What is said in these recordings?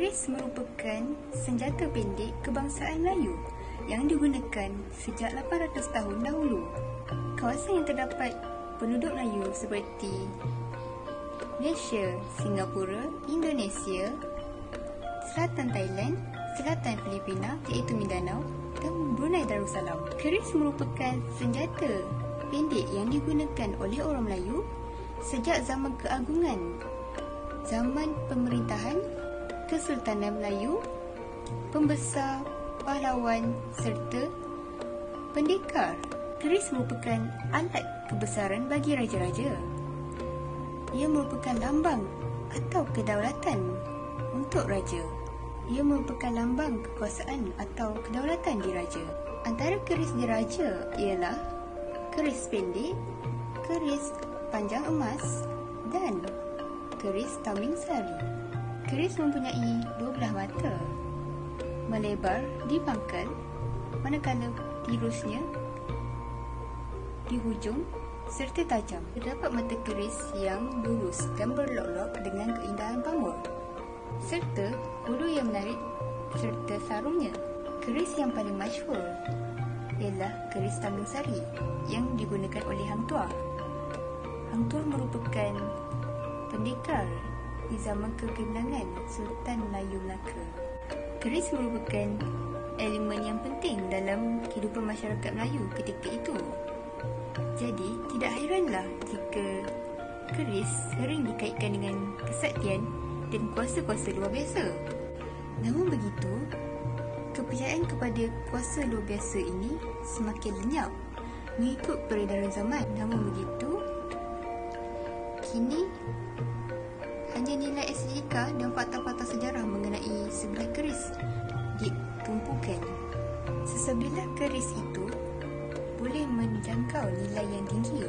Keris merupakan senjata pendek kebangsaan Melayu yang digunakan sejak 800 tahun dahulu. Kawasan yang terdapat penduduk Melayu seperti Malaysia, Singapura, Indonesia, selatan Thailand, selatan Filipina iaitu Mindanao dan Brunei Darussalam. Keris merupakan senjata pendek yang digunakan oleh orang Melayu sejak zaman keagungan, zaman pemerintahan Kesultanan Melayu, pembesar, pahlawan serta pendekar. Keris merupakan alat kebesaran bagi raja-raja. Ia merupakan lambang atau kedaulatan untuk raja. Ia merupakan lambang kekuasaan atau kedaulatan diraja. Antara keris diraja ialah keris pendek, keris panjang emas dan keris tameng sari. Keris mempunyai 12 mata, melebar di pangkal, manakala tirusnya di hujung serta tajam. Terdapat mata keris yang lurus dan berlok-lok dengan keindahan pamur, serta bulu yang menarik serta sarungnya. Keris yang paling masyhur ialah keris tameng sari yang digunakan oleh Hang Tuah. Hang Tuah merupakan pendekar di zaman kegemilangan Sultan Melayu Melaka. Keris merupakan elemen yang penting dalam kehidupan masyarakat Melayu ketika itu. Jadi, tidak hairanlah jika keris sering dikaitkan dengan kesaktian dan kuasa-kuasa luar biasa. Namun begitu, kepercayaan kepada kuasa luar biasa ini semakin lenyap mengikut peredaran zaman. Namun begitu, kini hanya nilai estetika dan fakta-fakta sejarah mengenai sebilah keris ditumpukan. Sesebilah keris itu boleh menjangkau nilai yang tinggi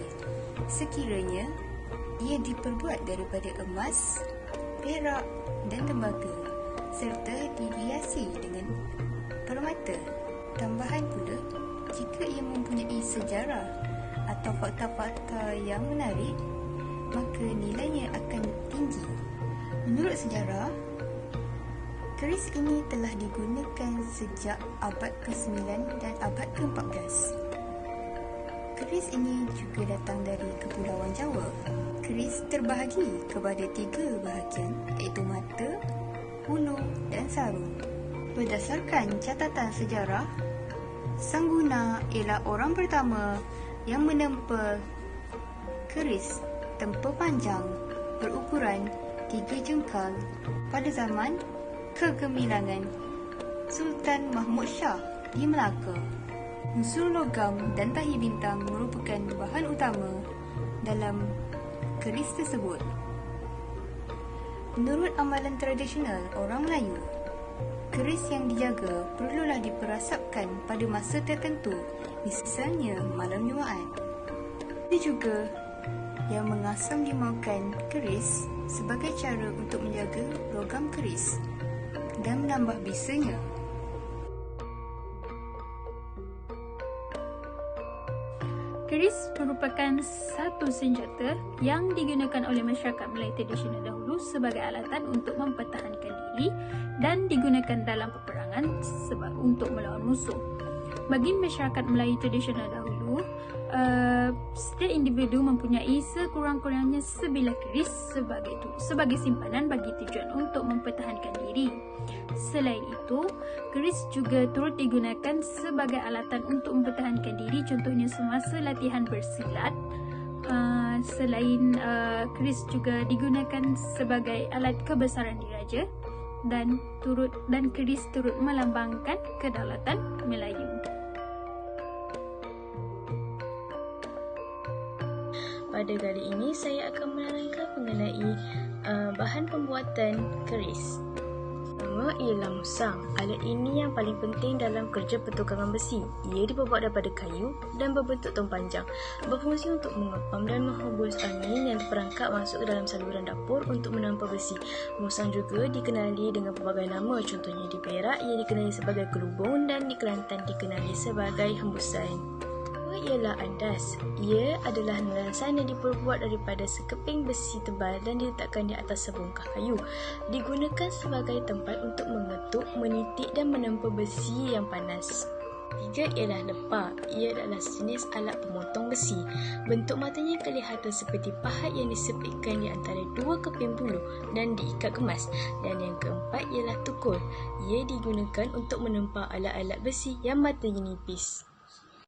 sekiranya ia diperbuat daripada emas, perak dan tembaga serta dihiasi dengan permata. Tambahan pula, jika ia mempunyai sejarah atau fakta-fakta yang menarik, maka nilainya akan tinggi. Menurut sejarah, keris ini telah digunakan sejak abad ke-9 dan abad ke-14. Keris ini juga datang dari Kepulauan Jawa. Keris terbahagi kepada 3 bahagian iaitu mata, bulu dan sarung. Berdasarkan catatan sejarah, Sang Guna ialah orang pertama yang menempa keris tempa panjang berukuran 3 jengkal pada zaman kegemilangan Sultan Mahmud Shah di Melaka. Unsur logam dan tahi bintang merupakan bahan utama dalam keris tersebut. Menurut amalan tradisional orang Melayu, keris yang dijaga perlulah diperasapkan pada masa tertentu, misalnya malam Jumaat. Ada juga yang mengasam dimaukan keris sebagai cara untuk menjaga logam keris dan menambah bisanya. Keris merupakan satu senjata yang digunakan oleh masyarakat Melayu tradisional dahulu sebagai alatan untuk mempertahankan diri dan digunakan dalam peperangan sebab untuk melawan musuh. Bagi masyarakat Melayu tradisional dahulu, setiap individu mempunyai sekurang-kurangnya sebilah keris sebagai simpanan bagi tujuan untuk mempertahankan diri. Selain itu, keris juga turut digunakan sebagai alatan untuk mempertahankan diri, contohnya semasa latihan bersilat. Selain keris juga digunakan sebagai alat kebesaran diraja dan keris turut melambangkan kedaulatan Melayu. Pada kali ini saya akan menerangkan mengenai bahan pembuatan keris. Pertama ialah musang. Alat ini yang paling penting dalam kerja pertukangan besi. Ia dibuat daripada kayu dan berbentuk tong panjang. Berfungsi untuk mengepam dan menghembus angin yang terperangkap masuk ke dalam saluran dapur untuk menampa besi. Musang juga dikenali dengan pelbagai nama. Contohnya di Perak ia dikenali sebagai kelubung dan di Kelantan dikenali sebagai hembusan. Pertama ialah andas. Ia adalah landasan yang diperbuat daripada sekeping besi tebal dan diletakkan di atas sebongkah kayu. Digunakan sebagai tempat untuk mengetuk, menitik dan menempa besi yang panas. Tiga ialah lepa. Ia adalah sejenis alat pemotong besi. Bentuk matanya kelihatan seperti pahat yang disepitkan di antara dua keping bulu dan diikat kemas. Dan yang keempat ialah tukul. Ia digunakan untuk menempa alat-alat besi yang matanya nipis.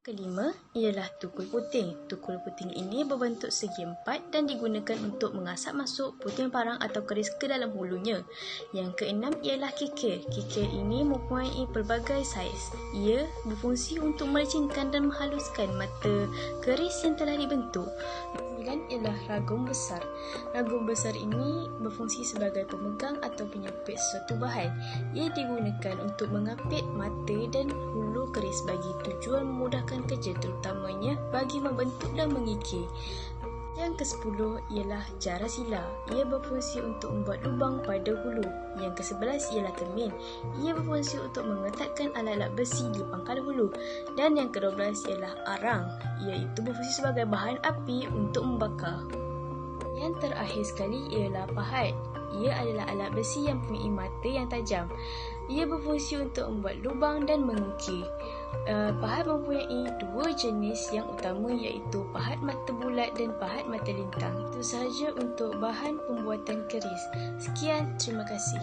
Kelima ialah tukul puting. Tukul puting ini berbentuk segi empat dan digunakan untuk mengasap masuk puting parang atau keris ke dalam hulunya. Yang keenam ialah kikir. Kikir ini mempunyai pelbagai saiz. Ia berfungsi untuk melecinkan dan menghaluskan mata keris yang telah dibentuk. Sembilan ialah ragum besar. Ragum besar ini berfungsi sebagai pemegang atau penyapit suatu bahan. Ia digunakan untuk mengapit mata dan hulu keris bagi tujuan memudahkan kerja, terutamanya bagi membentuk dan mengikir. Yang ke-10 ialah jarasila. Ia berfungsi untuk membuat lubang pada hulu. Yang ke-11 ialah kemin. Ia berfungsi untuk mengetatkan alat-alat besi di pangkal hulu. Dan yang ke-12 ialah arang, iaitu berfungsi sebagai bahan api untuk membakar. Yang terakhir sekali ialah pahat. Ia adalah alat besi yang mempunyai mata yang tajam. Ia berfungsi untuk membuat lubang dan mengukir. Pahat mempunyai dua jenis yang utama, iaitu pahat mata bulat dan pahat mata lintang. Itu sahaja untuk bahan pembuatan keris. Sekian, terima kasih.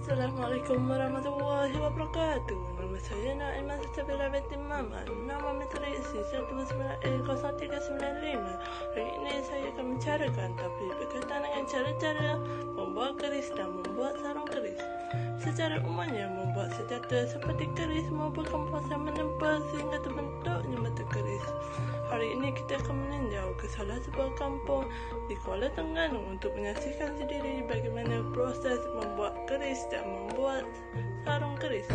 Assalamualaikum warahmatullahi wabarakatuh. Nama saya Naimah Sabila binti Maman. Nama metode isi 1903995. Hari ini saya akan mencarakan topik berkaitan dengan cara-cara membuat keris dan membuat sarung keris. Secara umumnya, membuat senjata seperti keris merupakan proses menempel sehingga terbentuknya mata keris. Hari ini kita akan meninjau ke salah sebuah kampung di Kuala Terengganu untuk menyaksikan sendiri bagaimana proses membuat keris dan membuat sarung keris.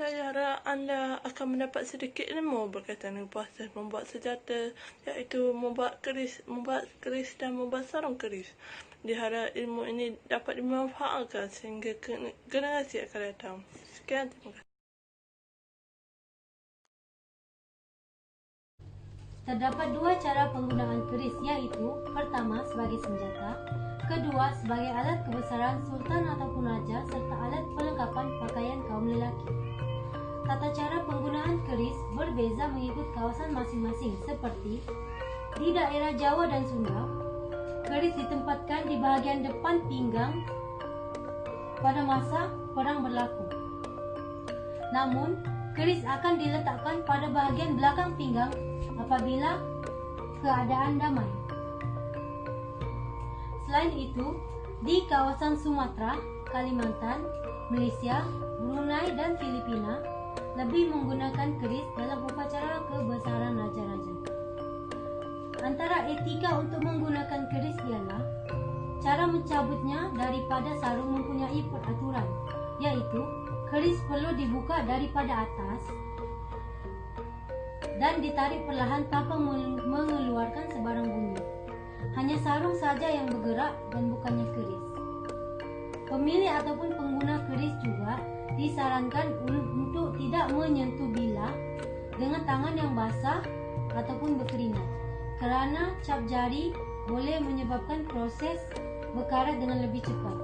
saya harap anda akan mendapat sedikit ilmu berkaitan dengan proses membuat senjata, iaitu membuat keris dan membuat sarung keris. Diharap ilmu ini dapat dimanfaatkan sehingga generasi akan datang. Sekian, terima kasih. Terdapat dua cara penggunaan keris, iaitu pertama sebagai senjata, kedua sebagai alat kebesaran sultan ataupun raja serta alat perlengkapan pakaian kaum lelaki. Tata cara penggunaan keris berbeza mengikut kawasan masing-masing, seperti di daerah Jawa dan Sunda, keris ditempatkan di bahagian depan pinggang pada masa perang berlaku. Namun, keris akan diletakkan pada bahagian belakang pinggang apabila keadaan damai. Selain itu, di kawasan Sumatera, Kalimantan, Malaysia, Brunei dan Filipina lebih menggunakan keris dalam upacara kebesaran raja-raja. Antara etika untuk menggunakan keris ialah cara mencabutnya daripada sarung mempunyai peraturan, iaitu keris perlu dibuka daripada atas dan ditarik perlahan tanpa mengeluarkan sebarang bunyi. Hanya sarung saja yang bergerak dan bukannya keris. Pemilik ataupun pengguna keris juga disarankan untuk tidak menyentuh bilah dengan tangan yang basah ataupun berkeringat, kerana cap jari boleh menyebabkan proses berkarat dengan lebih cepat.